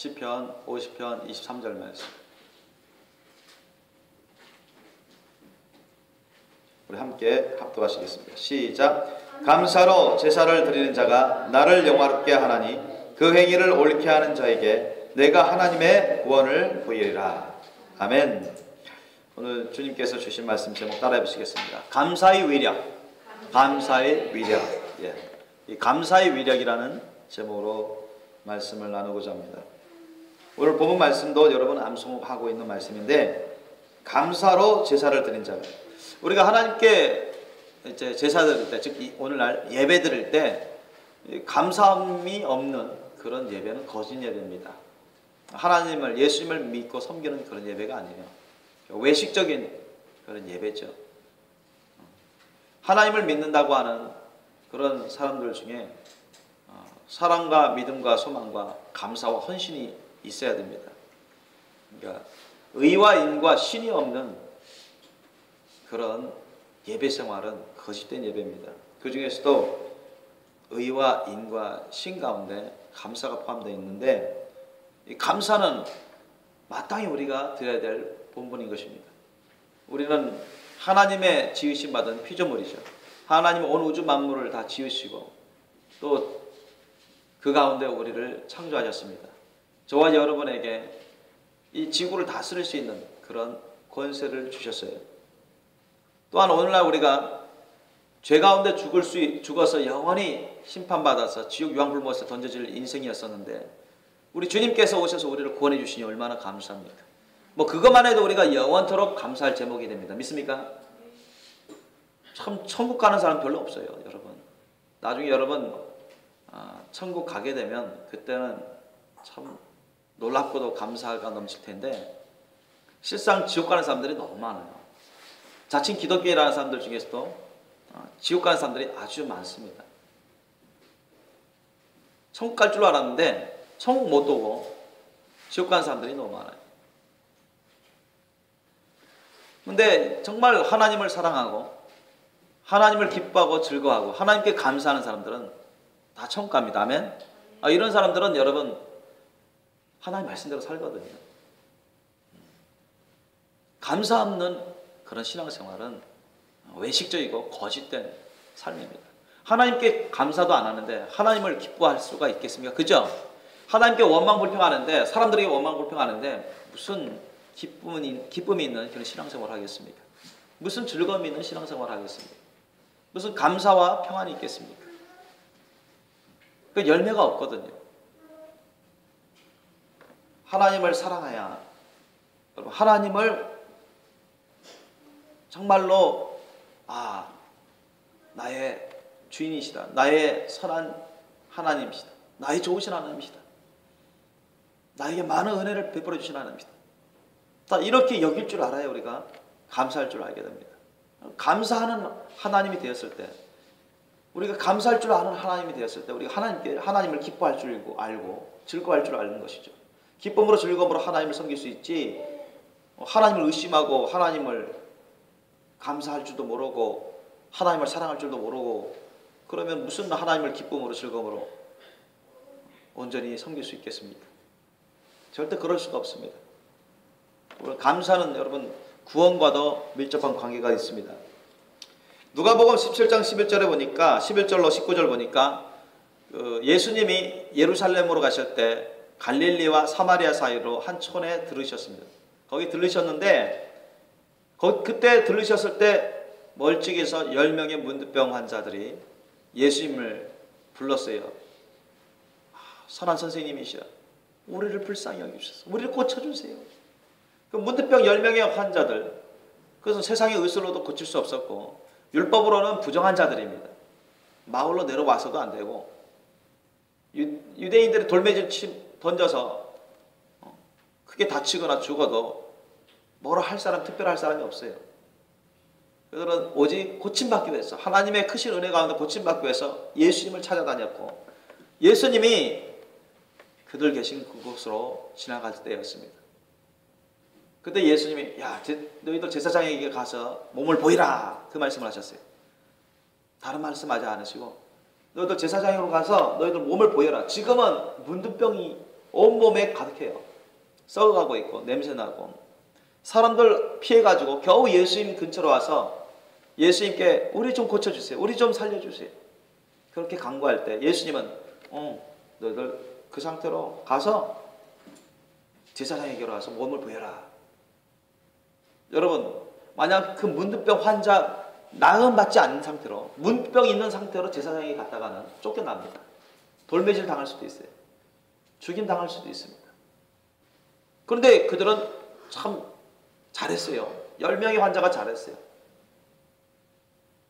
시편 50편 23절 말씀. 우리 함께 합독하시겠습니다. 시작. 감사로 제사를 드리는 자가 나를 영화롭게 하나니 그 행위를 옳게 하는 자에게 내가 하나님의 구원을 보이리라. 아멘. 오늘 주님께서 주신 말씀 제목 따라해 보시겠습니다. 감사의 위력. 감사의 위력. 예. 이 감사의 위력이라는 제목으로 말씀을 나누고자 합니다. 오늘 본문 말씀도 여러분 암송하고 있는 말씀인데, 감사로 제사를 드린 자가, 우리가 하나님께 이제 제사 드릴 때, 즉 오늘날 예배 드릴 때 감사함이 없는 그런 예배는 거짓 예배입니다. 하나님을, 예수님을 믿고 섬기는 그런 예배가 아니에요. 외식적인 그런 예배죠. 하나님을 믿는다고 하는 그런 사람들 중에 사랑과 믿음과 소망과 감사와 헌신이 있어야 됩니다. 그러니까 의와 인과 신이 없는 그런 예배 생활은 거짓된 예배입니다. 그 중에서도 의와 인과 신 가운데 감사가 포함되어 있는데, 이 감사는 마땅히 우리가 드려야 될 본분인 것입니다. 우리는 하나님의 지으심 받은 피조물이죠. 하나님은 온 우주 만물을 다 지으시고 또 그 가운데 우리를 창조하셨습니다. 저와 여러분에게 이 지구를 다스릴 수 있는 그런 권세를 주셨어요. 또한 오늘날 우리가 죄 가운데 죽어서 영원히 심판받아서 지옥 유황불못에 던져질 인생이었었는데, 우리 주님께서 오셔서 우리를 구원해 주시니 얼마나 감사합니까? 뭐 그것만 해도 우리가 영원토록 감사할 제목이 됩니다. 믿습니까? 참 천국 가는 사람 별로 없어요, 여러분. 나중에 여러분 천국 가게 되면 그때는 참 놀랍고도 감사가 넘칠 텐데, 실상 지옥 가는 사람들이 너무 많아요. 자칭 기독교인이라는 사람들 중에서도 지옥 가는 사람들이 아주 많습니다. 천국 갈 줄 알았는데 천국 못 오고 지옥 가는 사람들이 너무 많아요. 근데 정말 하나님을 사랑하고 하나님을 기뻐하고 즐거워하고 하나님께 감사하는 사람들은 다 천국 갑니다. 아멘. 이런 사람들은 여러분 하나님 말씀대로 살거든요. 감사 없는 그런 신앙생활은 외식적이고 거짓된 삶입니다. 하나님께 감사도 안 하는데 하나님을 기뻐할 수가 있겠습니까? 그죠? 하나님께 원망불평하는데, 사람들에게 원망불평하는데 무슨 기쁨이 있는 그런 신앙생활을 하겠습니까? 무슨 즐거움이 있는 신앙생활을 하겠습니까? 무슨 감사와 평안이 있겠습니까? 그 열매가 없거든요. 하나님을 사랑해야, 여러분, 하나님을 정말로 나의 주인이시다, 나의 선한 하나님이시다, 나의 좋으신 하나님이시다, 나에게 많은 은혜를 베풀어 주신 하나님이시다, 다 이렇게 여길 줄 알아야 우리가 감사할 줄 알게 됩니다. 감사하는 하나님이 되었을 때, 우리가 감사할 줄 아는 하나님이 되었을 때, 우리가 하나님을 기뻐할 줄 알고 즐거워할 줄 아는 것이죠. 기쁨으로 즐거움으로 하나님을 섬길 수 있지, 하나님을 의심하고 하나님을 감사할 줄도 모르고 하나님을 사랑할 줄도 모르고 그러면 무슨 하나님을 기쁨으로 즐거움으로 온전히 섬길 수 있겠습니까? 절대 그럴 수가 없습니다. 감사는 여러분 구원과도 밀접한 관계가 있습니다. 누가복음 17장 11절에 보니까, 11절로 19절 보니까 예수님이 예루살렘으로 가실 때 갈릴리와 사마리아 사이로 한 촌에 들으셨습니다. 거기 들으셨는데, 그때 들으셨을 때 멀찍이서 10명의 문득병 환자들이 예수님을 불렀어요. 선한 선생님이시여, 우리를 불쌍히 여기셔서 우리를 고쳐주세요. 그 문득병 10명의 환자들, 그것은 세상의 의술로도 고칠 수 없었고 율법으로는 부정한 자들입니다. 마을로 내려와서도 안 되고, 유대인들이 돌매질 던져서 크게 다치거나 죽어도 뭐라 할 사람, 특별할 사람이 없어요. 그들은 오직 고침받기 위해서, 하나님의 크신 은혜 가운데 고침받기 위해서 예수님을 찾아다녔고, 예수님이 그들 계신 그곳으로 지나갈 때였습니다. 그때 예수님이 너희들 제사장에게 가서 몸을 보이라, 그 말씀을 하셨어요. 다른 말씀하지 않으시고 너희들 제사장으로 가서 너희들 몸을 보여라. 지금은 문둥병이 온몸에 가득해요. 썩어가고 있고 냄새나고. 사람들 피해가지고 겨우 예수님 근처로 와서 예수님께 우리 좀 고쳐주세요. 우리 좀 살려주세요. 그렇게 간구할 때 예수님은 너희들 그 상태로 가서 제사장에게로 와서 몸을 부여라. 여러분, 만약 그 문둥병 환자 나음받지 않는 상태로 문병 있는 상태로 제사장에게 갔다가는 쫓겨납니다. 돌매질 당할 수도 있어요. 죽임 당할 수도 있습니다. 그런데 그들은 참 잘했어요. 10명의 환자가 잘했어요.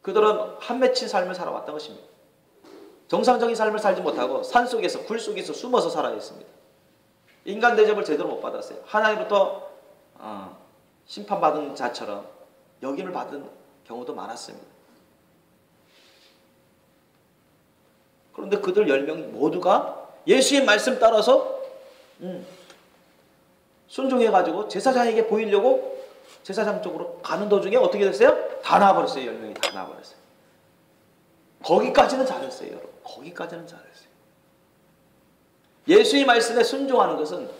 그들은 한 맺힌 삶을 살아왔던 것입니다. 정상적인 삶을 살지 못하고 산속에서 굴 속에서 숨어서 살아야 했습니다. 인간 대접을 제대로 못 받았어요. 하나님부터 심판받은 자처럼 역임을 받은 경우도 많았습니다. 그런데 그들 10명이 모두가 예수의 말씀 따라서 순종해가지고 제사장에게 보이려고 제사장 쪽으로 가는 도중에 어떻게 됐어요? 다 나와버렸어요. 10명이 다 나와버렸어요. 거기까지는 잘했어요. 여러분. 거기까지는 잘했어요. 예수의 말씀에 순종하는 것은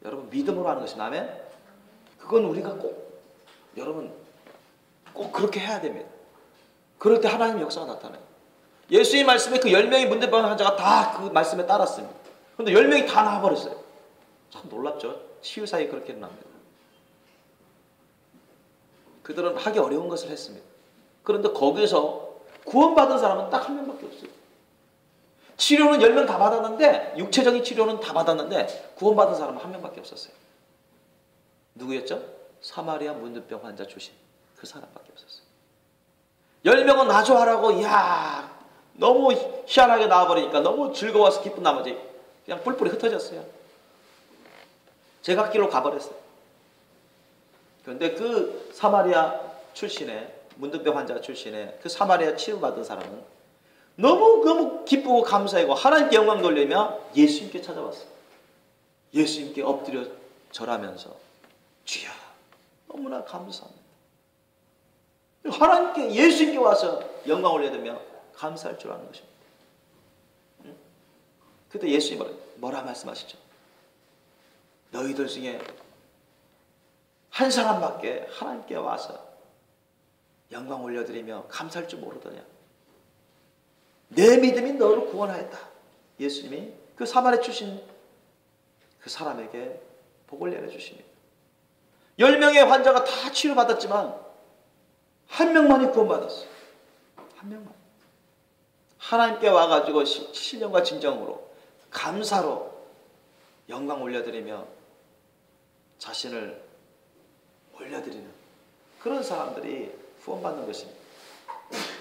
여러분 믿음으로 하는 것이 아멘. 그건 우리가 꼭 여러분 꼭 그렇게 해야 됩니다. 그럴 때 하나님의 역사가 나타나요. 예수의 말씀에 그 10명의 문둥병 환자가 다 그 말씀에 따랐습니다. 그런데 10명이 다 나와버렸어요. 참 놀랍죠. 치유사에 그렇게 일어납니다. 그들은 하기 어려운 것을 했습니다. 그런데 거기서 구원받은 사람은 딱 한 명밖에 없어요. 치료는 10명 다 받았는데 육체적인 치료는 다 받았는데 구원받은 사람은 한 명밖에 없었어요. 누구였죠? 사마리아 문둥병 환자 출신 그 사람밖에 없었어요. 10명은 나조하라고 이야 너무 희한하게 나와버리니까 너무 즐거워서 기쁜 나머지 그냥 뿔뿔이 흩어졌어요. 제각길로 가버렸어요. 그런데 그 사마리아 출신의 문둥병 환자 출신의 그 사마리아 치유받은 사람은 너무 기쁘고 감사하고 하나님께 영광 돌리며 예수님께 찾아왔어요. 예수님께 엎드려 절하면서 주여 너무나 감사합니다. 하나님께 예수님께 와서 영광 올려드리며 감사할 줄 아는 것입니다. 그때 예수님이 뭐라 말씀하시죠? 너희들 중에 한 사람밖에 하나님께 와서 영광 올려드리며 감사할 줄 모르더냐. 내 믿음이 너를 구원하였다. 예수님이 그 사마리아 출신 그 사람에게 복을 내려주십니다. 10명의 환자가 다 치료받았지만 한 명만이 구원받았어요. 한 명만. 하나님께 와가지고 신령과 진정으로 감사로 영광 올려드리며 자신을 올려드리는 그런 사람들이 구원받는 것입니다.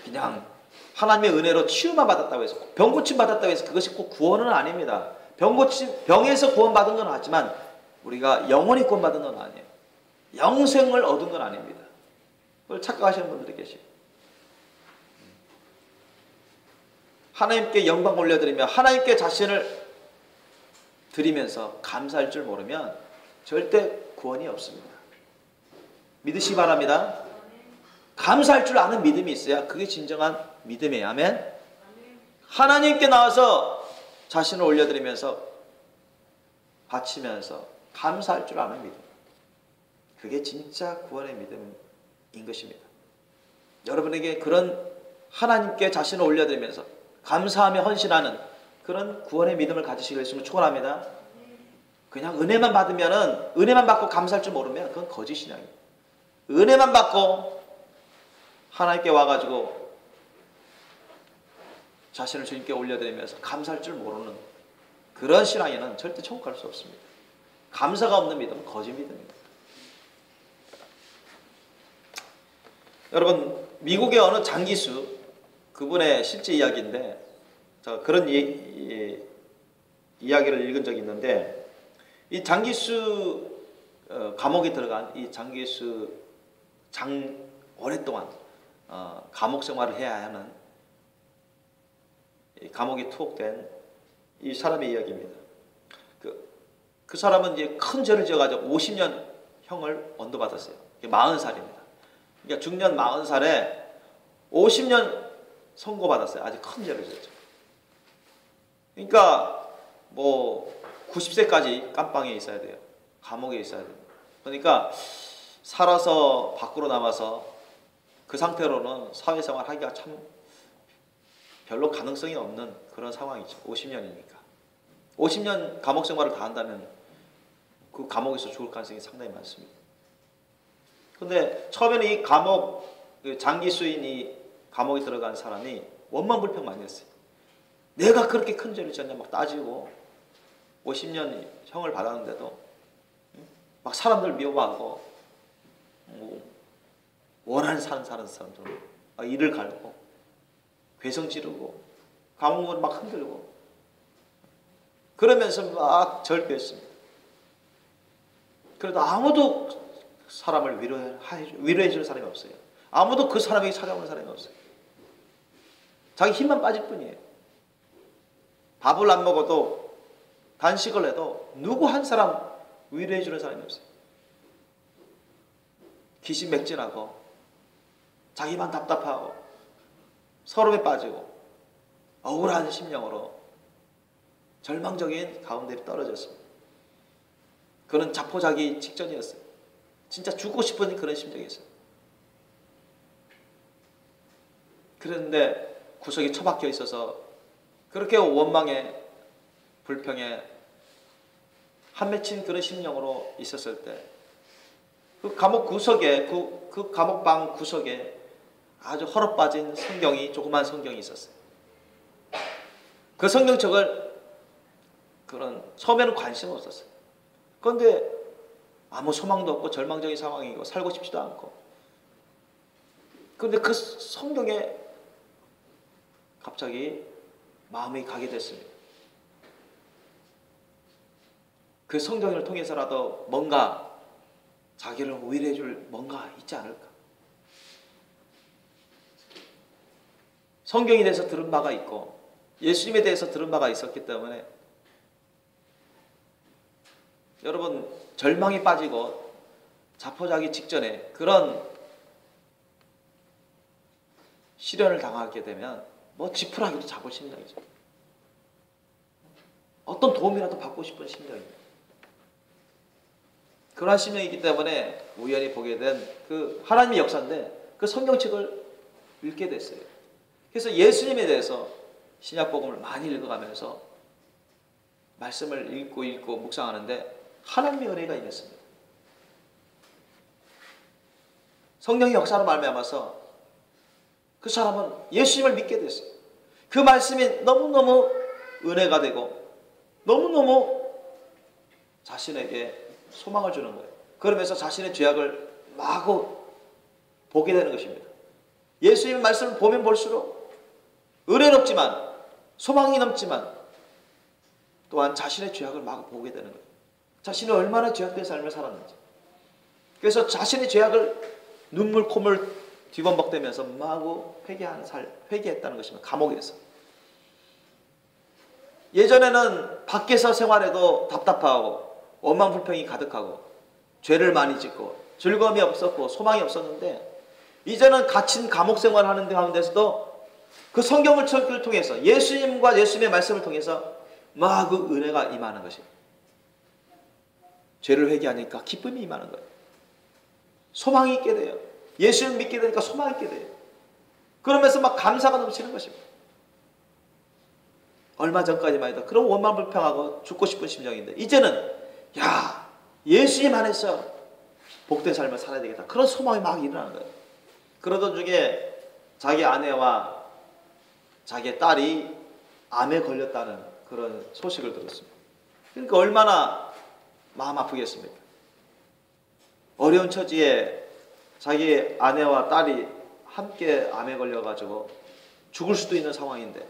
그냥 하나님의 은혜로 치유만 받았다고 해서 병고침 받았다고 해서 그것이 꼭 구원은 아닙니다. 병에서 구원받은 건 맞지만 우리가 영원히 구원받은 건 아니에요. 영생을 얻은 건 아닙니다. 그걸 착각하시는 분들이 계시죠. 하나님께 영광 올려드리며 하나님께 자신을 드리면서 감사할 줄 모르면 절대 구원이 없습니다. 믿으시기 바랍니다. 감사할 줄 아는 믿음이 있어야 그게 진정한 믿음이에요. 아멘. 하나님께 나와서 자신을 올려드리면서 바치면서 감사할 줄 아는 믿음. 그게 진짜 구원의 믿음인 것입니다. 여러분에게 그런 하나님께 자신을 올려드리면서 감사하며 헌신하는 그런 구원의 믿음을 가지시길 예수님을 축원합니다. 그냥 은혜만 받으면은 은혜만 받고 감사할 줄 모르면 그건 거짓 신앙이에요. 은혜만 받고 하나님께 와가지고 자신을 주님께 올려드리면서 감사할 줄 모르는 그런 신앙에는 절대 천국 갈 수 없습니다. 감사가 없는 믿음은 거짓 믿음입니다. 여러분 미국의 어느 장기수 그분의 실제 이야기인데 저 그런 이야기를 읽은 적이 있는데 이 장기수 감옥에 들어간 이 장기수 오랫동안 감옥 생활을 해야 하는 감옥에 투옥된 이 사람의 이야기입니다. 그 사람은 이제 큰 죄를 지어가지고 50년 형을 언도받았어요. 40살입니다. 그러니까 중년 40살에 50년 선고받았어요. 아주 큰 죄를 지었죠. 그러니까 뭐 90세까지 깜빵에 있어야 돼요. 감옥에 있어야 돼요. 그러니까 살아서 밖으로 나와서 그 상태로는 사회생활 하기가 참 별로 가능성이 없는 그런 상황이죠. 50년이니까. 50년 감옥 생활을 다 한다면 그 감옥에서 죽을 가능성이 상당히 많습니다. 근데 처음에는 이 감옥, 장기 수인이 감옥에 들어간 사람이 원망불평 많이 했어요. 내가 그렇게 큰 죄를 지었냐 막 따지고 50년 형을 받았는데도 막 사람들 미워하고 원하는 사는 사람들 막 이를 갈고 괴성 지르고 감옥문을 막 흔들고 그러면서 막 절규했습니다. 그래도 아무도 사람을 위로해 주는 사람이 없어요. 아무도 그 사람에게 찾아오는 사람이 없어요. 자기 힘만 빠질 뿐이에요. 밥을 안 먹어도 단식을 해도 누구 한 사람 위로해 주는 사람이 없어요. 기신맥진하고 자기만 답답하고 서름에 빠지고 억울한 심령으로 절망적인 가운데 떨어졌습니다. 그는 자포자기 직전이었어요. 진짜 죽고 싶은 그런 심정이었어요. 그런데 구석에 처박혀 있어서 그렇게 원망에 불평에 한맺힌 그런 심령으로 있었을 때 그 감옥 구석에 그 감옥방 구석에 아주 헐어빠진 성경이 조그만 성경이 있었어요. 그 성경책을 그런 처음에는 관심 없었어요. 그런데 아무 소망도 없고 절망적인 상황이고 살고 싶지도 않고 그런데 그 성경에 갑자기 마음이 가게 됐습니다. 그 성경을 통해서라도 뭔가 자기를 위로해 줄 뭔가 있지 않을까. 성경에 대해서 들은 바가 있고 예수님에 대해서 들은 바가 있었기 때문에 여러분 절망에 빠지고 자포자기 직전에 그런 시련을 당하게 되면 뭐 지푸라기도 잡을 심정이죠. 어떤 도움이라도 받고 싶은 심정입니다. 그러한 심정이기 때문에 우연히 보게 된 그 하나님의 역사인데 그 성경책을 읽게 됐어요. 그래서 예수님에 대해서 신약복음을 많이 읽어가면서 말씀을 읽고 묵상하는데 하나님의 은혜가 임했습니다. 성령의 역사로 말미암아서 그 사람은 예수님을 믿게 됐어요. 그 말씀이 너무너무 은혜가 되고 너무너무 자신에게 소망을 주는 거예요. 그러면서 자신의 죄악을 마구 보게 되는 것입니다. 예수님의 말씀을 보면 볼수록 은혜롭지만 소망이 넘지만 또한 자신의 죄악을 마구 보게 되는 거예요. 자신이 얼마나 죄악된 삶을 살았는지. 그래서 자신의 죄악을 눈물 콧물 뒤범벅대면서 마구 회개했다는 것입니다. 감옥에서. 예전에는 밖에서 생활해도 답답하고 원망불평이 가득하고 죄를 많이 짓고 즐거움이 없었고 소망이 없었는데 이제는 갇힌 감옥 생활하는 가운데서도 그 성경을 통해서 예수님과 예수님의 말씀을 통해서 마구 은혜가 임하는 것입니다. 죄를 회개하니까 기쁨이 임하는 거예요. 소망이 있게 돼요. 예수를 믿게 되니까 소망이 있게 돼요. 그러면서 막 감사가 넘치는 것입니다. 얼마 전까지만 해도 그런 원망불평하고 죽고 싶은 심정인데 이제는 야 예수님 안에서 복된 삶을 살아야 되겠다. 그런 소망이 막 일어나는 거예요. 그러던 중에 자기 아내와 자기의 딸이 암에 걸렸다는 그런 소식을 들었습니다. 그러니까 얼마나 마음 아프겠습니까? 어려운 처지에 자기 아내와 딸이 함께 암에 걸려가지고 죽을 수도 있는 상황인데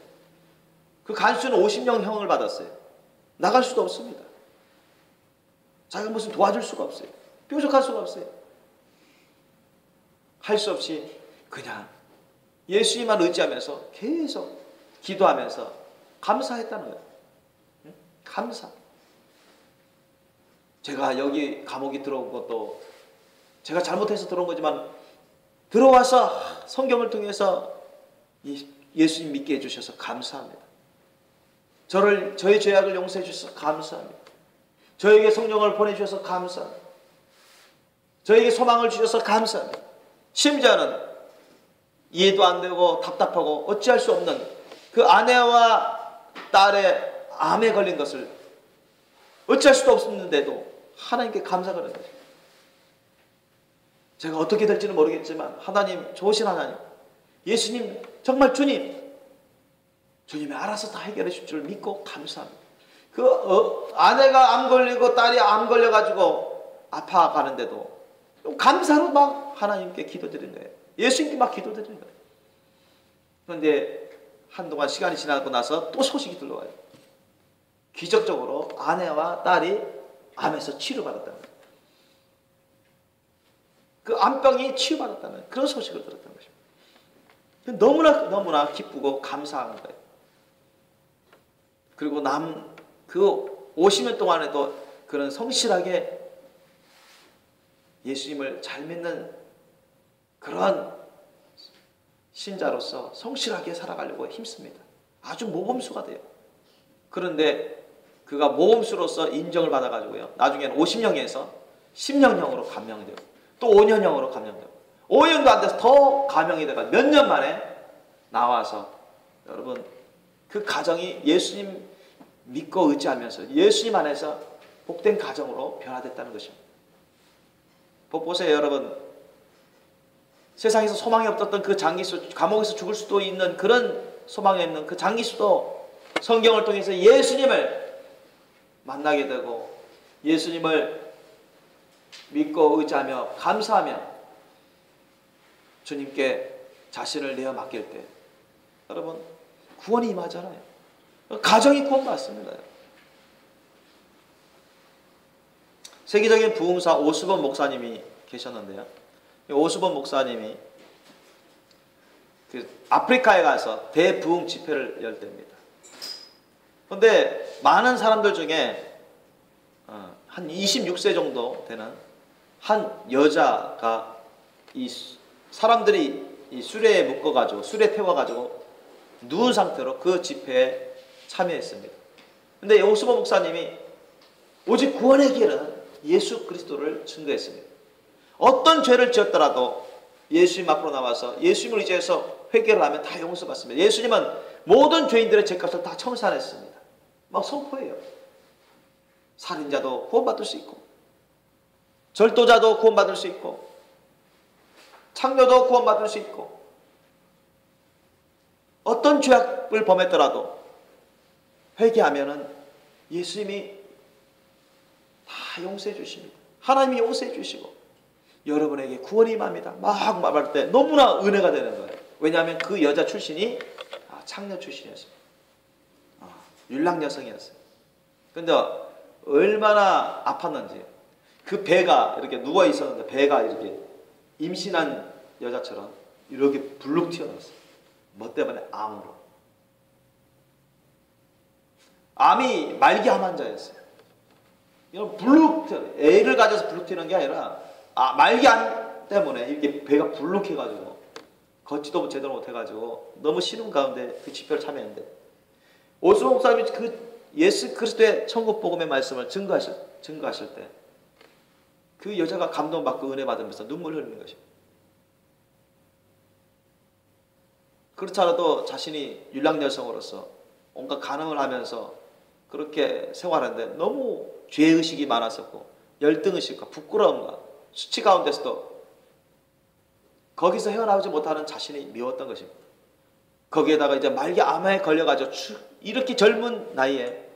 그 간수는 50년형을 받았어요. 나갈 수도 없습니다. 자기가 무슨 도와줄 수가 없어요. 뾰족할 수가 없어요. 할 수 없이 그냥 예수님만 의지하면서 계속 기도하면서 감사했다는 거예요. 감사. 제가 여기 감옥에 들어온 것도 제가 잘못해서 들어온 거지만 들어와서 성경을 통해서 예수님 믿게 해주셔서 감사합니다. 저의 죄악을 용서해 주셔서 감사합니다. 저에게 성령을 보내주셔서 감사합니다. 저에게 소망을 주셔서 감사합니다. 심지어는 이해도 안 되고 답답하고 어찌할 수 없는 그 아내와 딸의 암에 걸린 것을 어찌할 수도 없었는데도 하나님께 감사가 되는 거죠. 제가 어떻게 될지는 모르겠지만 하나님, 좋으신 하나님, 예수님, 정말 주님이 알아서 다 해결해 줄 줄 믿고 감사합니다. 아내가 암 걸리고 딸이 암 걸려가지고 아파가는데도 감사로 막 하나님께 기도드리는 거예요. 예수님께 막 기도드리는 거예요. 그런데 한동안 시간이 지나고 나서 또 소식이 들려와요. 기적적으로 아내와 딸이 암에서 치료받았다는 거예요. 그 암병이 치유받았다는 그런 소식을 들었다는 것입니다. 너무나 기쁘고 감사한 거예요. 그리고 그 50년 동안에도 그런 성실하게 예수님을 잘 믿는 그러한 신자로서 성실하게 살아가려고 힘씁니다. 아주 모범수가 돼요. 그런데 그가 모범수로서 인정을 받아가지고요. 나중에는 50년에서 10년형으로 감형돼요. 또 5년형으로 감형돼요. 5년도 안 돼서 더 감형이 돼가 몇 년 만에 나와서 여러분 그 가정이 예수님 믿고 의지하면서 예수님 안에서 복된 가정으로 변화됐다는 것입니다. 보세요 여러분. 세상에서 소망이 없었던 그 장기수, 감옥에서 죽을 수도 있는 그런 소망이 없는 그 장기수도 성경을 통해서 예수님을 만나게 되고 예수님을 믿고 의지하며 감사하며 주님께 자신을 내어 맡길 때 여러분 구원이 임하잖아요. 가정이 구원받습니다. 세계적인 부흥사 오스본 목사님이 계셨는데요. 오스본 목사님이 아프리카에 가서 대부흥 집회를 열 때입니다. 그런데 많은 사람들 중에 한 26세 정도 되는 한 여자가 이 사람들이 이 수레에 묶어가지고 수레 태워가지고 누운 상태로 그 집회에 참여했습니다. 그런데 오스본 목사님이 오직 구원의 길은 예수 그리스도를 증거했습니다. 어떤 죄를 지었더라도 예수님 앞으로 나와서 예수님을 의지해서 회개를 하면 다 용서받습니다. 예수님은 모든 죄인들의 죄값을 다 청산했습니다. 막 선포해요. 살인자도 구원받을 수 있고 절도자도 구원받을 수 있고 창녀도 구원받을 수 있고 어떤 죄악을 범했더라도 회개하면은 예수님이 다 용서해 주십니다. 하나님이 용서해 주시고 여러분에게 구원이 임합니다. 막 말할 때 너무나 은혜가 되는 거예요. 왜냐하면 그 여자 출신이 창녀 출신이었습니다. 율랑 여성이었어요. 그런데 얼마나 아팠는지 그 배가 이렇게 누워 있었는데 배가 이렇게 임신한 여자처럼 이렇게 불룩 튀어나왔어요. 뭐 때문에? 암으로. 암이 말기암 환자였어요. 이런 불룩 튀어 애를 가져서 불룩 튀는 게 아니라 말기암 때문에 이렇게 배가 불룩해가지고 걷지도 제대로 못해가지고 너무 신음 가운데 그 집회를 참여했는데 오스본 목사님이 그 예수 그리스도의 천국 복음의 말씀을 증거하실 때 그 여자가 감동받고 은혜 받으면서 눈물 흘리는 것입니다. 그렇지 않아도 자신이 율랑 여성으로서 온갖 간음을 하면서 그렇게 생활하는데 너무 죄의식이 많았었고 열등의식과 부끄러움과 수치 가운데서도 거기서 헤어나오지 못하는 자신이 미웠던 것입니다. 거기에다가 이제 말기암에 걸려가지고 이렇게 젊은 나이에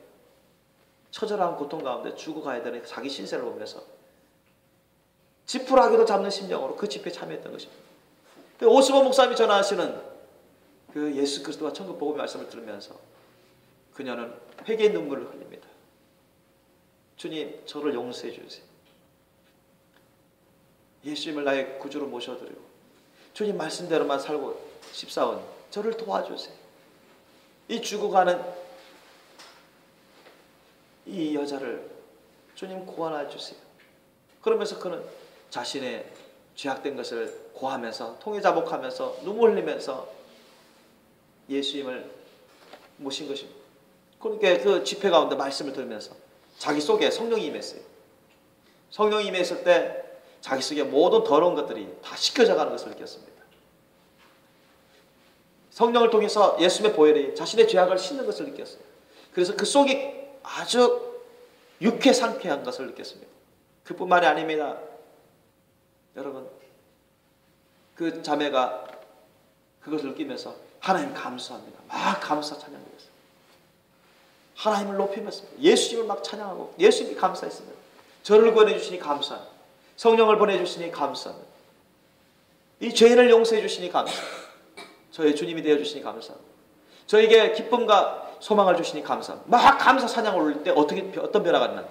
처절한 고통 가운데 죽어가야 되는 자기 신세를 보면서 지푸라기도 잡는 심정으로 그 집회에 참여했던 것입니다. 오스본 목사님이 전하시는 그 예수 그리스도와 천국 복음의 말씀을 들으면서 그녀는 회개의 눈물을 흘립니다. 주님, 저를 용서해 주세요. 예수님을 나의 구주로 모셔드리고 주님 말씀대로만 살고 싶사오니 저를 도와주세요. 이 죽어가는 이 여자를 주님 구원해 주세요. 그러면서 그는 자신의 죄악된 것을 고하면서 통회자복하면서 눈물 흘리면서 예수님을 모신 것입니다. 그러니까 그 집회 가운데 말씀을 들으면서 자기 속에 성령이 임했어요. 성령이 임했을 때 자기 속에 모든 더러운 것들이 다 씻겨져 가는 것을 느꼈습니다. 성령을 통해서 예수님의 보혈이 자신의 죄악을 씻는 것을 느꼈어요. 그래서 그 속이 아주 유쾌 상쾌한 것을 느꼈습니다. 그뿐만이 아닙니다. 여러분, 그 자매가 그것을 느끼면서 하나님 감사합니다. 막 감사 찬양했어요. 하나님을 높이면서 예수님을 막 찬양하고 예수님이 감사했습니다. 저를 구원해 주시니 감사합니다. 성령을 보내주시니 감사합니다. 이 죄인을 용서해 주시니 감사합니다. 저의 주님이 되어주시니 감사합니다. 저에게 기쁨과 소망을 주시니 감사합니다. 막 감사 찬양을 올릴 때 어떤 변화가 있나?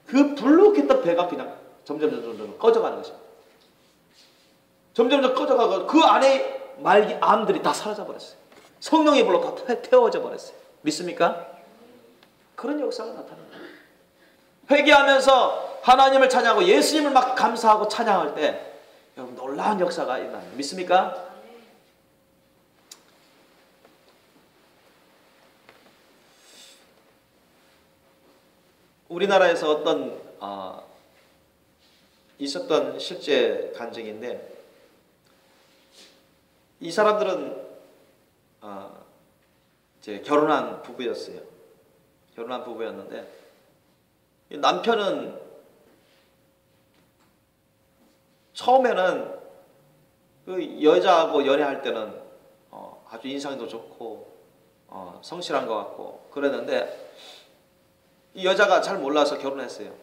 그 불룩했던 배가 그냥 점점 꺼져가는 것입니다. 점점 꺼져가고 그 안에 말기 암들이 다 사라져 버렸어요. 성령의 불로 다 태워져 버렸어요. 믿습니까? 그런 역사가 나타납니다. 회개하면서 하나님을 찬양하고 예수님을 막 감사하고 찬양할 때 여러분 놀라운 역사가 일어납니다. 믿습니까? 우리나라에서 어떤 있었던 실제 간증인데, 이 사람들은 이제 결혼한 부부였어요. 결혼한 부부였는데 남편은 처음에는 그 여자하고 연애할 때는 아주 인상도 좋고 성실한 것 같고 그랬는데 이 여자가 잘 몰라서 결혼했어요.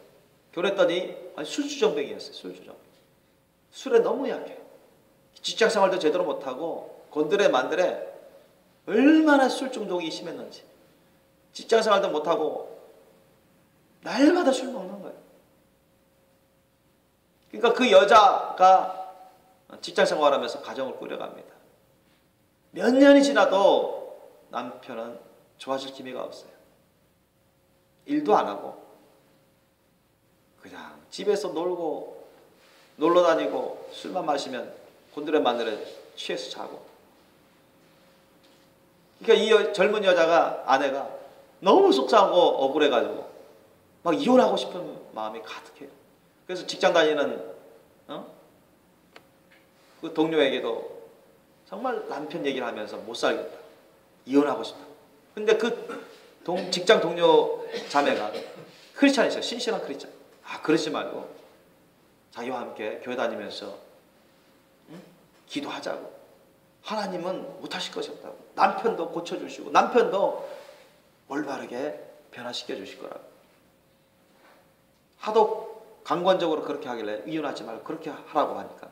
결혼했더니 술주정뱅이였어요. 술주정. 술에 너무 약해요. 직장생활도 제대로 못하고 곤드레 만드레 얼마나 술 중독이 심했는지 직장생활도 못하고 날마다 술 먹는 거예요. 그러니까 그 여자가 직장생활하면서 가정을 꾸려갑니다. 몇 년이 지나도 남편은 좋아질 기미가 없어요. 일도 안 하고 그냥 집에서 놀고 놀러 다니고 술만 마시면 곤드레 만드레 취해서 자고. 그러니까 이 젊은 여자가 아내가 너무 속상하고 억울해가지고 막 이혼하고 싶은 마음이 가득해요. 그래서 직장 다니는 그 동료에게도 정말 남편 얘기를 하면서 못 살겠다, 이혼하고 싶다. 근데 그 직장 동료 자매가 크리스찬이었어요. 신실한 크리스찬. 그러지 말고 자기와 함께 교회 다니면서 기도하자고. 하나님은 못하실 것이 없다고. 남편도 고쳐주시고 남편도 올바르게 변화시켜 주실 거라고. 하도 강권적으로 그렇게 하길래 이혼하지 말고 그렇게 하라고 하니까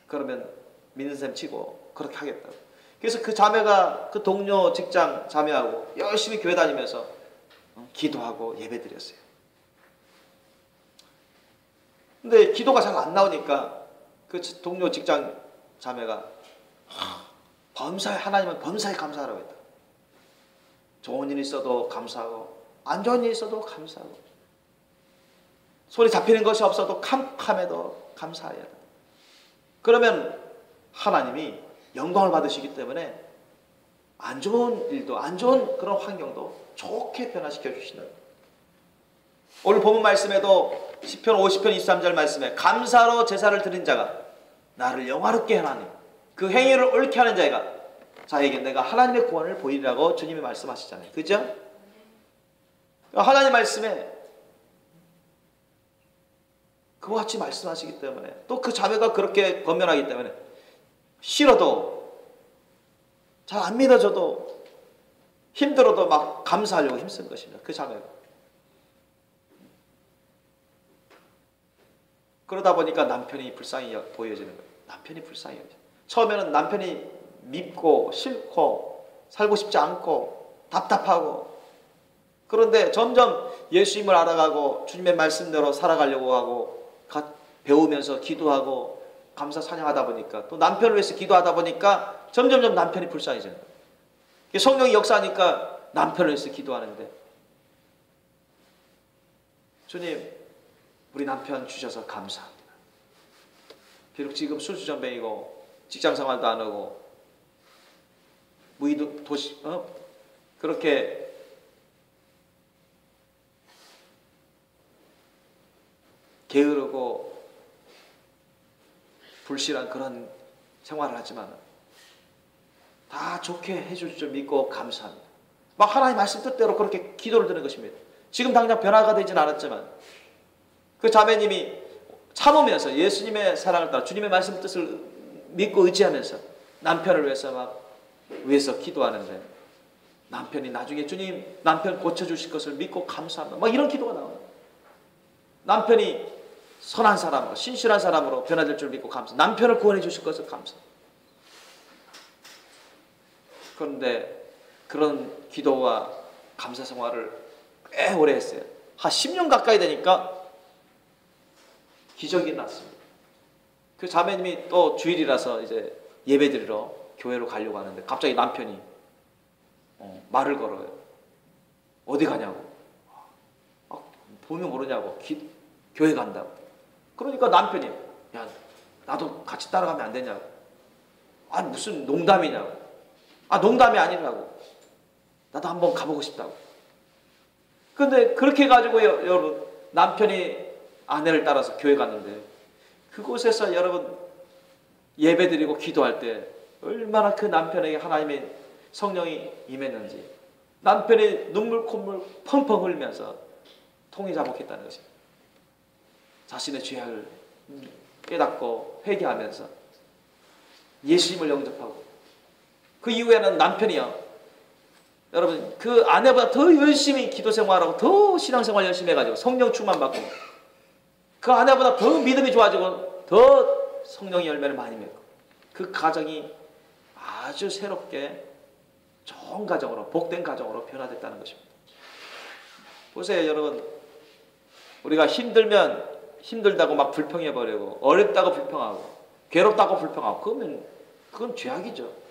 그러면 믿는 셈 치고 그렇게 하겠다고. 그래서 그 자매가 그 동료 직장 자매하고 열심히 교회 다니면서 기도하고 예배드렸어요. 근데 기도가 잘 안 나오니까 그 동료 직장 자매가 범사에 하나님은 범사에 감사하라고 했다. 좋은 일이 있어도 감사하고 안 좋은 일이 있어도 감사하고 손에 잡히는 것이 없어도 캄캄해도 감사해야 돼. 그러면 하나님이 영광을 받으시기 때문에 안 좋은 일도 안 좋은 그런 환경도 좋게 변화시켜 주시는. 오늘 본문 말씀에도 시편 50편 23절 말씀에 감사로 제사를 드린 자가 나를 영화롭게 하나님, 그 행위를 옳게 하는 자에게 내가 하나님의 구원을 보이리라고 주님이 말씀하시잖아요. 그죠? 하나님 말씀에 그와 같이 말씀하시기 때문에 또 그 자매가 그렇게 권면하기 때문에 싫어도 잘 안 믿어져도 힘들어도 막 감사하려고 힘쓴 것입니다. 그 자매가. 그러다 보니까 남편이 불쌍히 보여지는 거예요. 남편이 불쌍히 여겨져요. 처음에는 남편이 밉고 싫고 살고 싶지 않고 답답하고, 그런데 점점 예수님을 알아가고 주님의 말씀대로 살아가려고 하고 배우면서 기도하고 감사 찬양하다 보니까 또 남편을 위해서 기도하다 보니까 점점점 남편이 불쌍해지는 거예요. 성령이 역사하니까 남편을 위해서 기도하는데 주님 우리 남편 주셔서 감사합니다. 비록 지금 술주정뱅이고 직장생활도 안 하고 무의도 도시 그렇게 게으르고 불실한 그런 생활을 하지만 다 좋게 해줄 줄 믿고 감사합니다. 막 하나님 말씀 뜻대로 그렇게 기도를 드는 것입니다. 지금 당장 변화가 되진 않았지만 그 자매님이 참으면서 예수님의 사랑을 따라 주님의 말씀 뜻을 믿고 의지하면서 남편을 위해서 기도하는데 남편이 나중에 주님 남편 고쳐주실 것을 믿고 감사합니다. 막 이런 기도가 나와요. 남편이 선한 사람으로 신실한 사람으로 변화될 줄 믿고 감사합니다. 남편을 구원해 주실 것을 감사합니다. 그런데 그런 기도와 감사 생활을 꽤 오래 했어요. 한 10년 가까이 되니까 기적이 났습니다. 그 자매님이 또 주일이라서 이제 예배 드리러 교회로 가려고 하는데 갑자기 남편이 말을 걸어요. 어디 가냐고. 보면 모르냐고. 교회 간다고. 그러니까 남편이 야 나도 같이 따라가면 안 되냐고. 아니 무슨 농담이냐고. 농담이 아니라고. 나도 한번 가보고 싶다고. 근데 그렇게 해가지고 여러분 남편이 아내를 따라서 교회 갔는데 그곳에서 여러분 예배드리고 기도할 때 얼마나 그 남편에게 하나님의 성령이 임했는지 남편이 눈물 콧물 펑펑 흘리면서 통이 자복했다는 것입니다. 자신의 죄악을 깨닫고 회개하면서 예수님을 영접하고 그 이후에는 남편이요 여러분 그 아내보다 더 열심히 기도 생활하고 더 신앙생활 열심히 해가지고 성령 충만 받고 그 아내보다 더 믿음이 좋아지고 더 성령의 열매를 많이 맺고 그 가정이 아주 새롭게 좋은 가정으로 복된 가정으로 변화됐다는 것입니다. 보세요 여러분 우리가 힘들면 힘들다고 막 불평해버리고 어렵다고 불평하고 괴롭다고 불평하고 그건 죄악이죠.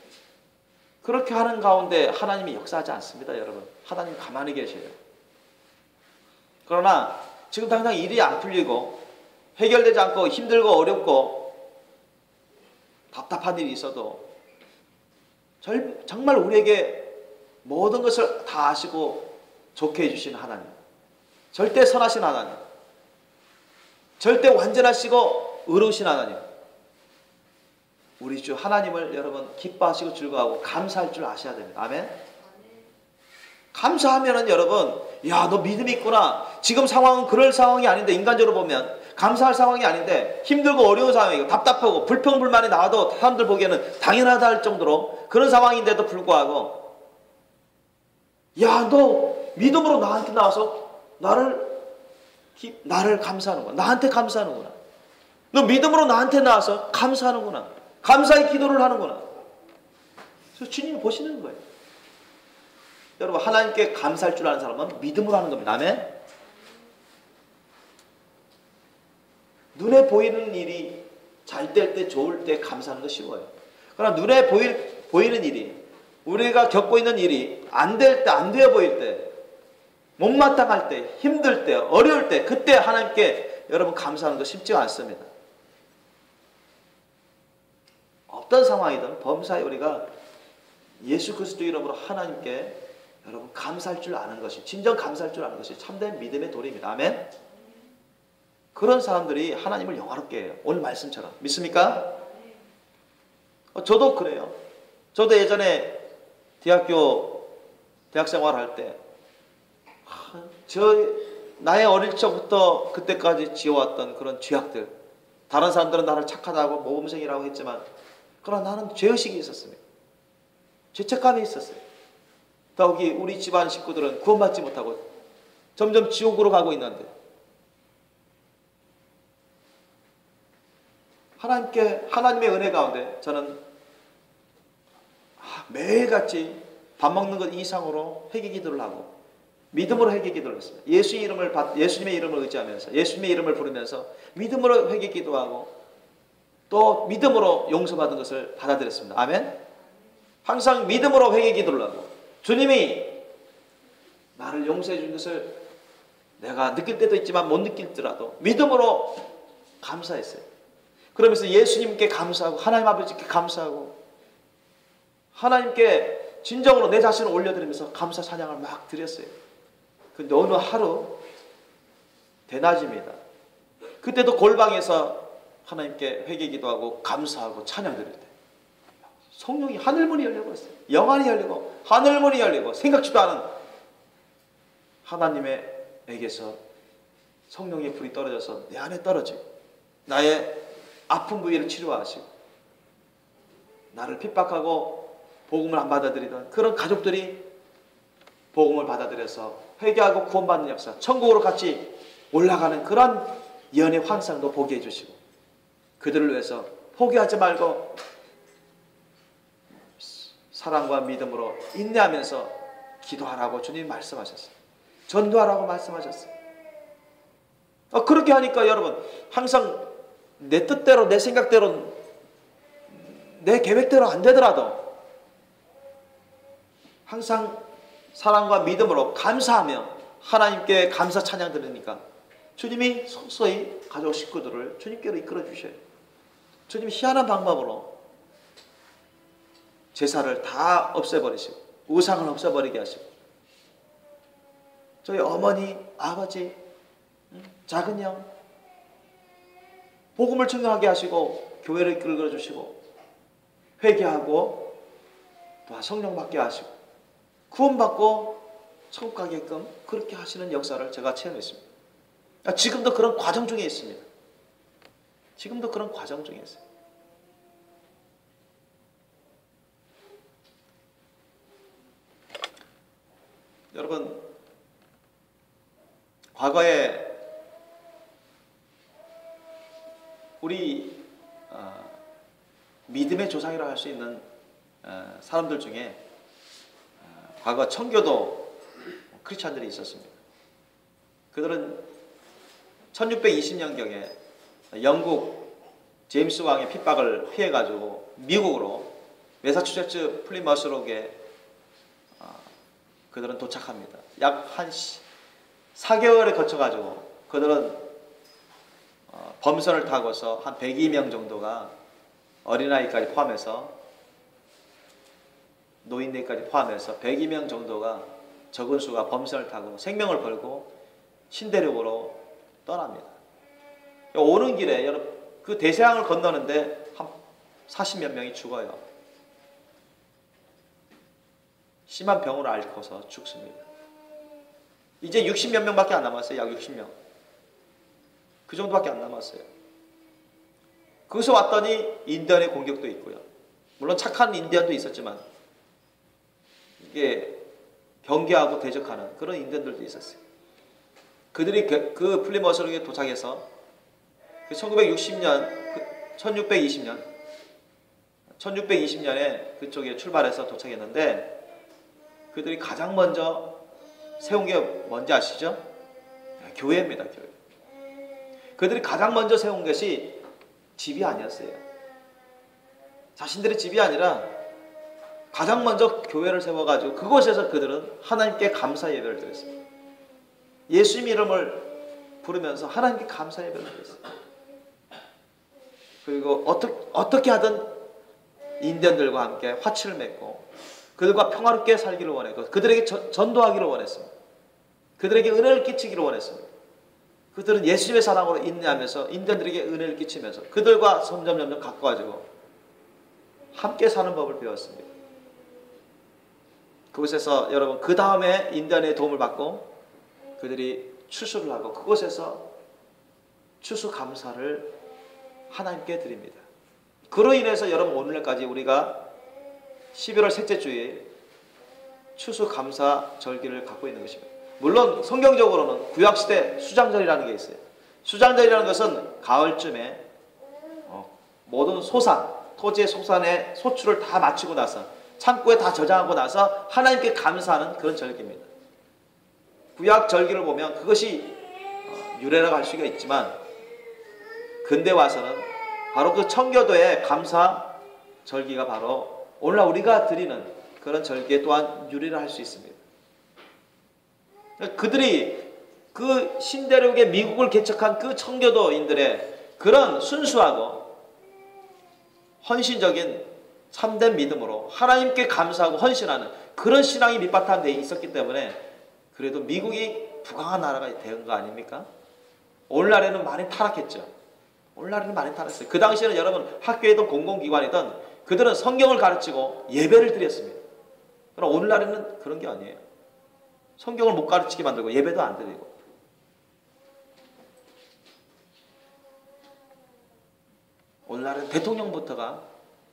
그렇게 하는 가운데 하나님이 역사하지 않습니다. 여러분 하나님 가만히 계셔요. 그러나 지금 당장 일이 안 풀리고 해결되지 않고 힘들고 어렵고 답답한 일이 있어도 정말 우리에게 모든 것을 다 아시고 좋게 해주시는 하나님, 절대 선하신 하나님, 절대 완전하시고 의로우신 하나님, 우리 주 하나님을 여러분 기뻐하시고 즐거워하고 감사할 줄 아셔야 됩니다. 아멘. 감사하면은 여러분 야 너 믿음이 있구나. 지금 상황은 그럴 상황이 아닌데 인간적으로 보면 감사할 상황이 아닌데 힘들고 어려운 상황이고 답답하고 불평불만이 나와도 사람들 보기에는 당연하다 할 정도로 그런 상황인데도 불구하고 야 너 믿음으로 나한테 나와서 나를 감사하는구나. 나한테 감사하는구나. 너 믿음으로 나한테 나와서 감사하는구나. 감사의 기도를 하는구나. 그래서 주님이 보시는 거예요. 여러분 하나님께 감사할 줄 아는 사람은 믿음으로 하는 겁니다. 아멘. 눈에 보이는 일이 잘 될 때 좋을 때 감사하는 거 쉬워요. 그러나 눈에 보이는 일이 우리가 겪고 있는 일이 안 될 때 안 되어 보일 때 못마땅할 때 힘들 때 어려울 때 그때 하나님께 여러분 감사하는 거 쉽지 않습니다. 어떤 상황이든 범사에 우리가 예수 그리스도 이름으로 하나님께 여러분 감사할 줄 아는 것이 진정 감사할 줄 아는 것이 참된 믿음의 도리입니다. 아멘. 그런 사람들이 하나님을 영화롭게 해요. 오늘 말씀처럼 믿습니까? 저도 그래요. 저도 예전에 대학 생활할 때 나의 어릴 적부터 그때까지 지어왔던 그런 죄악들 다른 사람들은 나를 착하다고 모범생이라고 했지만 그러나 나는 죄의식이 있었습니다. 죄책감이 있었어요. 더욱이 우리 집안 식구들은 구원받지 못하고 점점 지옥으로 가고 있는데 하나님의 은혜 가운데 저는 매일같이 밥 먹는 것 이상으로 회개 기도를 하고 믿음으로 회개 기도를 했습니다. 예수님의 이름을 의지하면서 예수님의 이름을 부르면서 믿음으로 회개 기도하고 또 믿음으로 용서받은 것을 받아들였습니다. 아멘. 항상 믿음으로 회개 기도를 하고 주님이 나를 용서해 준 것을 내가 느낄 때도 있지만 못 느낄지라도 믿음으로 감사했어요. 그러면서 예수님께 감사하고 하나님 아버지께 감사하고 하나님께 진정으로 내 자신을 올려드리면서 감사 찬양을 막 드렸어요. 근데 어느 하루 대낮입니다. 그때도 골방에서 하나님께 회개기도하고 감사하고 찬양 드릴 때 성령이 하늘문이 열려버렸어요. 영안이 열리고 하늘문이 열리고 생각지도 않은 하나님에게서 성령의 불이 떨어져서 내 안에 떨어지고 나의 아픈 부위를 치료하시고 나를 핍박하고 복음을 안 받아들이던 그런 가족들이 복음을 받아들여서 회개하고 구원받는 역사, 천국으로 같이 올라가는 그런 연의 환상도 보게 해주시고 그들을 위해서 포기하지 말고 사랑과 믿음으로 인내하면서 기도하라고 주님 말씀하셨어요. 전도하라고 말씀하셨어요. 그렇게 하니까 여러분 항상 내 뜻대로 내 생각대로 내 계획대로 안 되더라도 항상 사랑과 믿음으로 감사하며 하나님께 감사 찬양 드리니까 주님이 서서히 가족 식구들을 주님께로 이끌어 주셔요. 주님 희한한 방법으로 제사를 다 없애버리시고 우상을 없애버리게 하시고 저희 어머니, 아버지, 작은 형 복음을 증거하게 하시고 교회를 이끌어 주시고 회개하고 또 성령 받게 하시고 구원받고 천국 가게끔 그렇게 하시는 역사를 제가 체험했습니다. 지금도 그런 과정 중에 있습니다. 지금도 그런 과정 중에 있어요. 여러분 과거에 우리 믿음의 조상이라고 할 수 있는 사람들 중에 과거 청교도 크리스찬들이 있었습니다. 그들은 1620년경에 영국 제임스 왕의 핍박을 피해가지고 미국으로 매사추세츠 플리머스록에 그들은 도착합니다. 약 한 4개월에 거쳐가지고 그들은 범선을 타고서 한 102명 정도가 어린아이까지 포함해서 노인네까지 포함해서 102명 정도가 적은 수가 범선을 타고 생명을 걸고 신대륙으로 떠납니다. 오는 길에 여러분 그 대서양을 건너는데 한 40몇 명이 죽어요. 심한 병으로 앓고서 죽습니다. 이제 60몇 명밖에 안 남았어요. 약 60명. 그 정도밖에 안 남았어요. 거기서 왔더니 인디언의 공격도 있고요. 물론 착한 인디언도 있었지만 이게 경계하고 대적하는 그런 인디언들도 있었어요. 그들이 그 플리머스록에 도착해서 그 1620년에 그쪽에 출발해서 도착했는데 그들이 가장 먼저 세운 게 뭔지 아시죠? 교회입니다. 교회. 그들이 가장 먼저 세운 것이 집이 아니었어요. 자신들의 집이 아니라 가장 먼저 교회를 세워가지고 그곳에서 그들은 하나님께 감사 예배를 드렸습니다. 예수님 이름을 부르면서 하나님께 감사 예배를 드렸습니다. 그리고 어떻게 하든 인디언들과 함께 화치를 맺고 그들과 평화롭게 살기를 원했고 그들에게 전도하기를 원했습니다. 그들에게 은혜를 끼치기를 원했습니다. 그들은 예수님의 사랑으로 인내하면서 인디언들에게 은혜를 끼치면서 그들과 점점 가까워지고 함께 사는 법을 배웠습니다. 그곳에서 여러분 그 다음에 인디언의 도움을 받고 그들이 추수를 하고 그곳에서 추수 감사를 하나님께 드립니다. 그로 인해서 여러분 오늘날까지 우리가 11월 셋째 주에 추수 감사 절기를 갖고 있는 것입니다. 물론 성경적으로는 구약시대 수장절이라는 게 있어요. 수장절이라는 것은 가을쯤에 모든 소산, 토지의 소산의 소출을 다 마치고 나서 창고에 다 저장하고 나서 하나님께 감사하는 그런 절기입니다. 구약 절기를 보면 그것이 유래라고 할 수가 있지만 근대 와서는 바로 그 청교도의 감사 절기가 바로 오늘날 우리가 드리는 그런 절기에 또한 유래를 할 수 있습니다. 그들이 그 신대륙의 미국을 개척한 그 청교도인들의 그런 순수하고 헌신적인 참된 믿음으로 하나님께 감사하고 헌신하는 그런 신앙이 밑바탕되어 있었기 때문에 그래도 미국이 부강한 나라가 된 거 아닙니까? 오늘날에는 많이 타락했죠. 오늘날에는 많이 타락했어요. 그 당시에는 여러분 학교이든 공공기관이든 그들은 성경을 가르치고 예배를 드렸습니다. 그러나 오늘날에는 그런 게 아니에요. 성경을 못 가르치게 만들고 예배도 안 드리고. 오늘날은 대통령부터가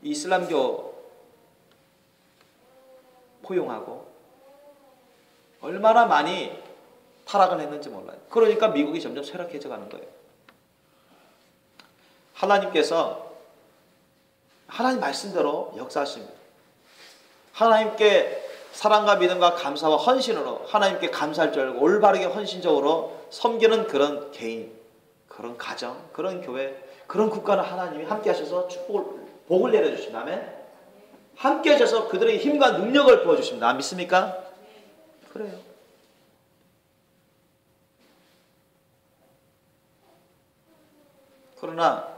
이슬람교 포용하고 얼마나 많이 타락을 했는지 몰라요. 그러니까 미국이 점점 쇠락해져 가는 거예요. 하나님께서 하나님 말씀대로 역사하십니다. 하나님께 사랑과 믿음과 감사와 헌신으로 하나님께 감사할 줄 알고 올바르게 헌신적으로 섬기는 그런 개인, 그런 가정, 그런 교회, 그런 국가는 하나님이 함께 하셔서 복을 내려주신다면 함께 하셔서 그들에게 힘과 능력을 부어주십니다. 안 믿습니까? 그래요. 그러나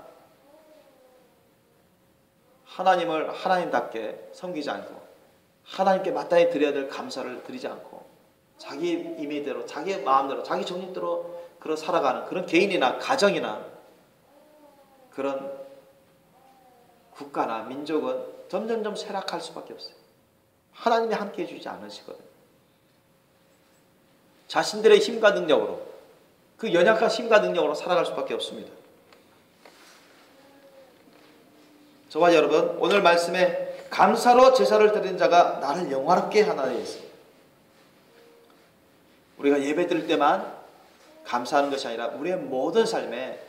하나님을 하나님답게 섬기지 않고 하나님께 마땅히 드려야 될 감사를 드리지 않고 자기 임의대로 자기 마음대로 자기 정신대로 그런 살아가는 그런 개인이나 가정이나 그런 국가나 민족은 점점점 쇠락할 수밖에 없어요. 하나님이 함께해 주지 않으시거든요. 자신들의 힘과 능력으로 그 연약한 힘과 능력으로 살아갈 수밖에 없습니다. 저와 여러분 오늘 말씀에 감사로 제사를 드리는 자가 나를 영화롭게 하나에 있습니다. 우리가 예배 드릴 때만 감사하는 것이 아니라 우리의 모든 삶에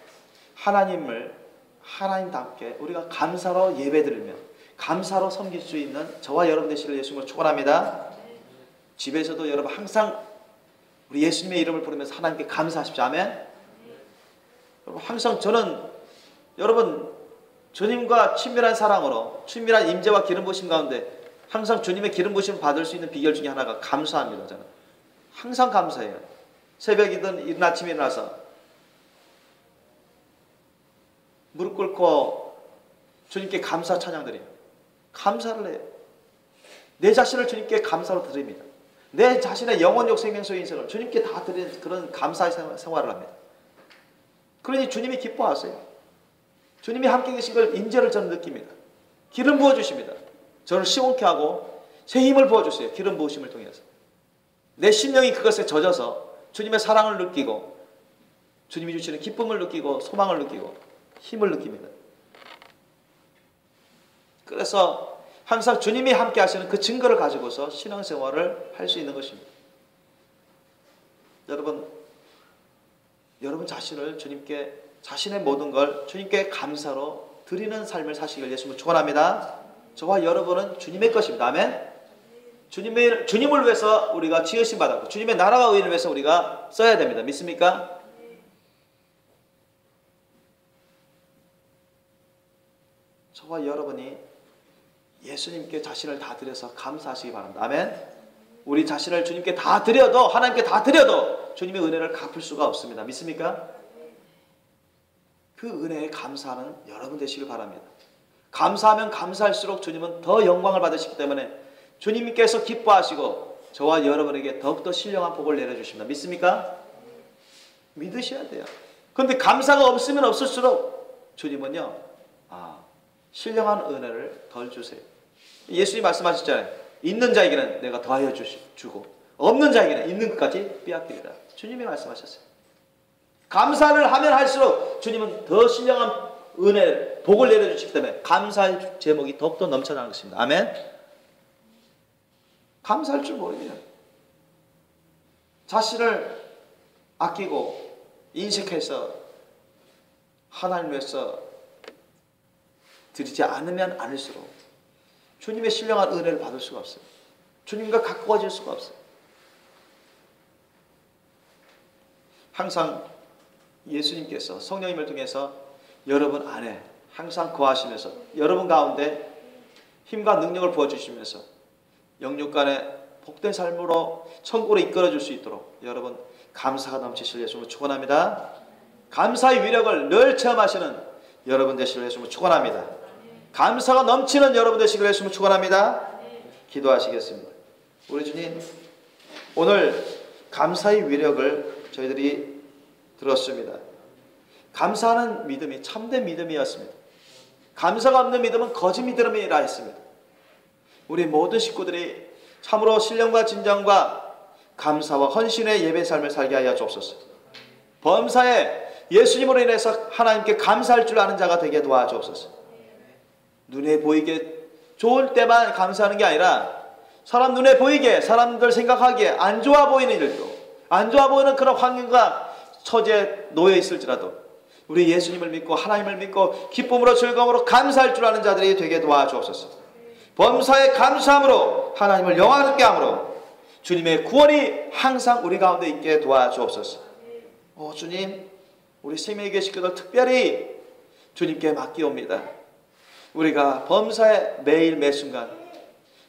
하나님을 하나님답게 우리가 감사로 예배 드리며 감사로 섬길 수 있는 저와 여러분 되시기를 예수님으로 축원합니다. 집에서도 여러분 항상 우리 예수님의 이름을 부르면서 하나님께 감사하십시오. 아멘. 여러분 항상 저는 여러분 주님과 친밀한 사랑으로 친밀한 임재와 기름 부으심 가운데 항상 주님의 기름 부으심을 받을 수 있는 비결 중에 하나가 감사합니다. 저는 항상 감사해요. 새벽이든 이른 아침에 일어나서 무릎 꿇고 주님께 감사 찬양 드려요. 감사를 해요. 내 자신을 주님께 감사로 드립니다. 내 자신의 영혼력 생명소의 인생을 주님께 다 드리는 그런 감사의 생활을 합니다. 그러니 주님이 기뻐하세요. 주님이 함께 계신 걸 인재를 저는 느낍니다. 기름 부어주십니다. 저를 시원케 하고 새 힘을 부어주세요. 기름 부으심을 통해서. 내 심령이 그것에 젖어서 주님의 사랑을 느끼고 주님이 주시는 기쁨을 느끼고 소망을 느끼고 힘을 느낍니다. 그래서 항상 주님이 함께 하시는 그 증거를 가지고서 신앙생활을 할 수 있는 것입니다. 여러분 자신을 주님께 자신의 모든 걸 주님께 감사로 드리는 삶을 사시길 예수님을 축원합니다. 저와 여러분은 주님의 것입니다. 아멘. 주님을 위해서 우리가 지으심 받았고 주님의 나라와 의를 위해서 우리가 써야 됩니다. 믿습니까? 저와 여러분이 예수님께 자신을 다 드려서 감사하시기 바랍니다. 아멘. 우리 자신을 주님께 다 드려도 하나님께 다 드려도 주님의 은혜를 갚을 수가 없습니다. 믿습니까? 그 은혜에 감사하는 여러분 되시길 바랍니다. 감사하면 감사할수록 주님은 더 영광을 받으시기 때문에 주님께서 기뻐하시고 저와 여러분에게 더욱더 신령한 복을 내려주십니다. 믿습니까? 믿으셔야 돼요. 그런데 감사가 없으면 없을수록 주님은요 신령한 은혜를 덜 주세요. 예수님이 말씀하셨잖아요. 있는 자에게는 내가 더하여 주고 없는 자에게는 있는 것까지 빼앗기리라. 주님이 말씀하셨어요. 감사를 하면 할수록 주님은 더 신령한 은혜, 복을 내려주시기 때문에 감사의 제목이 더욱더 넘쳐나는 것입니다. 아멘. 감사할 줄 모르면 자신을 아끼고 인식해서 하나님 위해서 드리지 않으면 않을수록 주님의 신령한 은혜를 받을 수가 없어요. 주님과 가까워질 수가 없어요. 항상 예수님께서 성령님을 통해서 여러분 안에 항상 거하시면서 여러분 가운데 힘과 능력을 부어주시면서 영육간에 복된 삶으로 천국으로 이끌어줄 수 있도록 여러분 감사가 넘치실 예수님을 축원합니다. 감사의 위력을 늘 체험하시는 여러분 되시길 예수님을 축원합니다. 감사가 넘치는 여러분 되시길 예수님을 축원합니다. 기도하시겠습니다. 우리 주님, 오늘 감사의 위력을 저희들이 들었습니다. 감사하는 믿음이 참된 믿음이었습니다. 감사가 없는 믿음은 거짓 믿음이라 했습니다. 우리 모든 식구들이 참으로 신령과 진정과 감사와 헌신의 예배 삶을 살게 하여 주옵소서. 범사에 예수님으로 인해서 하나님께 감사할 줄 아는 자가 되게 도와주옵소서. 눈에 보이게 좋을 때만 감사하는 게 아니라 사람 눈에 보이게, 사람들 생각하기에 안 좋아 보이는 일도, 안 좋아 보이는 그런 환경과 처지에 놓여 있을지라도 우리 예수님을 믿고 하나님을 믿고 기쁨으로 즐거움으로 감사할 줄 아는 자들이 되게 도와주옵소서. 범사에 감사함으로 하나님을 영화롭게 함으로 주님의 구원이 항상 우리 가운데 있게 도와주옵소서. 주님, 우리 생명의 식구들 특별히 주님께 맡기옵니다. 우리가 범사에 매일 매 순간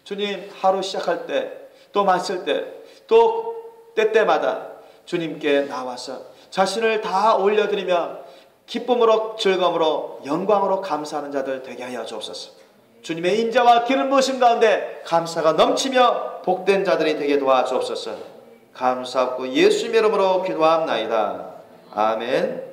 주님 하루 시작할 때 또 마칠 때 또 때때마다 주님께 나와서 자신을 다 올려드리며 기쁨으로 즐거움으로 영광으로 감사하는 자들 되게 하여 주옵소서. 주님의 인자와 기름 부으심 가운데 감사가 넘치며 복된 자들이 되게 도와주옵소서. 감사하고 예수님의 이름으로 기도합나이다. 아멘.